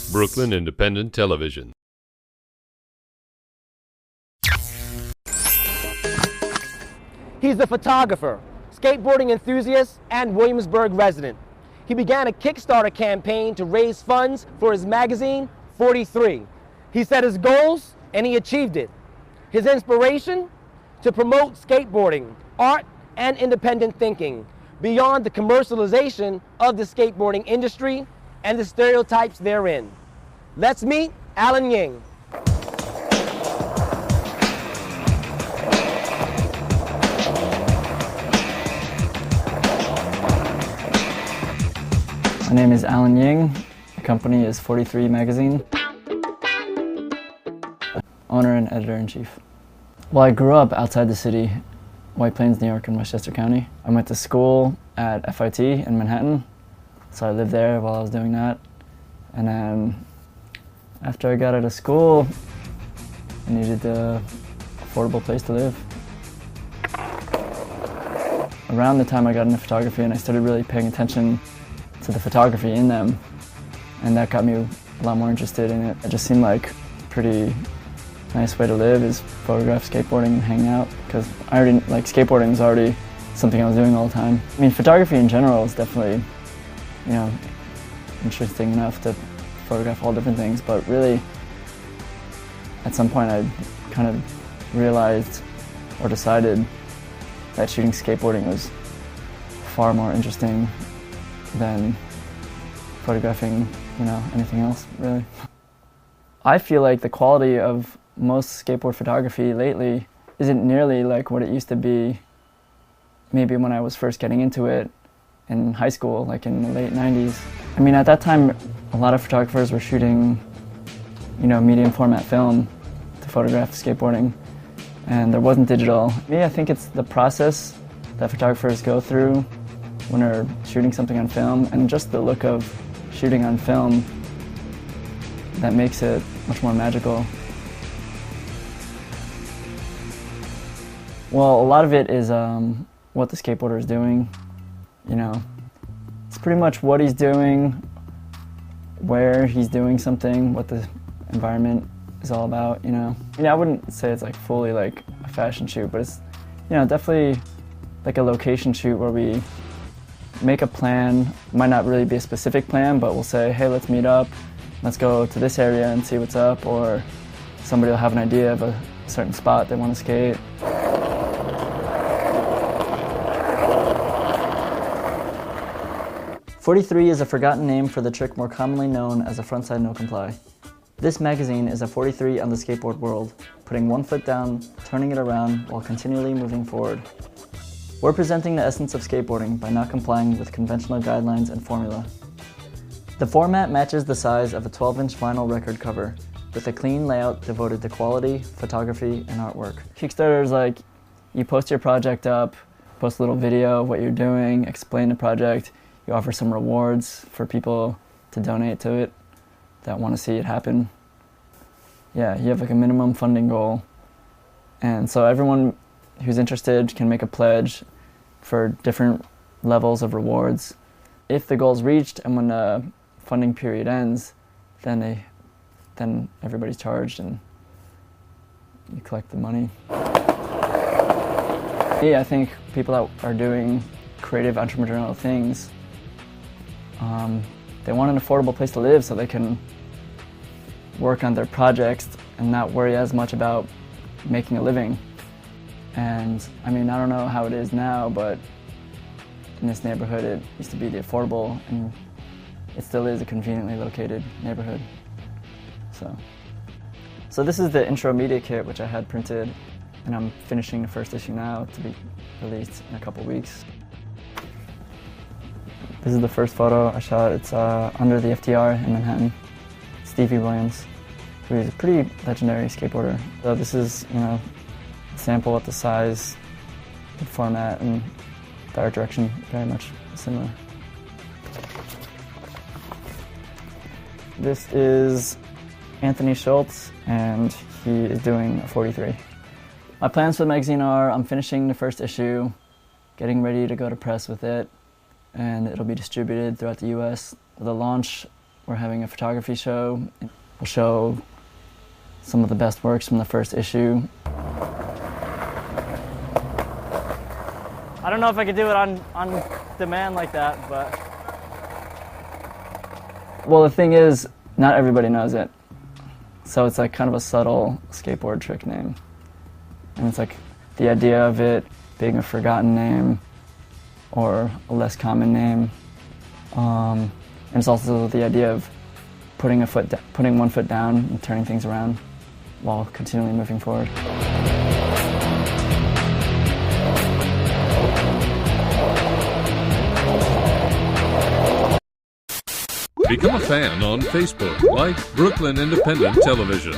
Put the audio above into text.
Brooklyn Independent Television. He's a photographer, skateboarding enthusiast, and Williamsburg resident. He began a Kickstarter campaign to raise funds for his magazine, 43. He set his goals, and he achieved it. His inspiration? To promote skateboarding, art, and independent thinking beyond the commercialization of the skateboarding industry and the stereotypes therein. Let's meet Alan Ying. My name is Alan Ying. The company is 43 Magazine. Owner and editor-in-chief. Well, I grew up outside the city, White Plains, New York, in Westchester County. I went to school at FIT in Manhattan, so I lived there while I was doing that. And then after I got out of school, I needed an affordable place to live. Around the time I got into photography and I started really paying attention to the photography in them, and that got me a lot more interested in it. It just seemed like a pretty nice way to live is photograph skateboarding and hang out, because I already, like, skateboarding was already something I was doing all the time. I mean, photography in general is definitely, you know, interesting enough to photograph all different things, but really at some point I kind of realized or decided that shooting skateboarding was far more interesting than photographing, you know, anything else, really. I feel like the quality of most skateboard photography lately isn't nearly like what it used to be maybe when I was first getting into it in high school, like in the late 90s. I mean, at that time, a lot of photographers were shooting, you know, medium format film to photograph skateboarding, and there wasn't digital. Me, I think it's the process that photographers go through when they're shooting something on film, and just the look of shooting on film that makes it much more magical. Well, a lot of it is what the skateboarder is doing, you know. It's pretty much what he's doing, where he's doing something, what the environment is all about, you know. I mean, I wouldn't say it's like fully like a fashion shoot, but it's, you know, definitely like a location shoot where we make a plan. Might not really be a specific plan, but we'll say, hey, let's meet up, let's go to this area and see what's up, or somebody will have an idea of a certain spot they want to skate. .43 is a forgotten name for the trick more commonly known as a frontside no-comply. This magazine is a .43 on the skateboard world, putting one foot down, turning it around, while continually moving forward. We're presenting the essence of skateboarding by not complying with conventional guidelines and formula. The format matches the size of a 12-inch vinyl record cover, with a clean layout devoted to quality, photography, and artwork. Kickstarter is like, you post your project up, post a little video of what you're doing, explain the project, you offer some rewards for people to donate to it that want to see it happen. Yeah, you have like a minimum funding goal. And so everyone who's interested can make a pledge for different levels of rewards. If the goal is reached and when the funding period ends, then everybody's charged and you collect the money. I think people that are doing creative entrepreneurial things, they want an affordable place to live so they can work on their projects and not worry as much about making a living. And I mean, I don't know how it is now, but in this neighborhood it used to be the affordable, and it still is a conveniently located neighborhood. So this is the intro media kit, which I had printed, and I'm finishing the first issue now to be released in a couple weeks. This is the first photo I shot. It's under the FTR in Manhattan. Stevie Williams, who is a pretty legendary skateboarder. So this is, you know, a sample of the size, the format, and the art direction, very much similar. This is Anthony Schultz, and he is doing a .43. My plans for the magazine are, I'm finishing the first issue, getting ready to go to press with it, and it'll be distributed throughout the US. The launch we're having a photography show. We'll show some of the best works from the first issue. I don't know if I could do it on demand like that, but... Well, the thing is, not everybody knows it. So it's like kind of a subtle skateboard trick name. And it's like the idea of it being a forgotten name or a less common name. And it's also the idea of putting one foot down and turning things around while continually moving forward. Become a fan on Facebook, like Brooklyn Independent Television.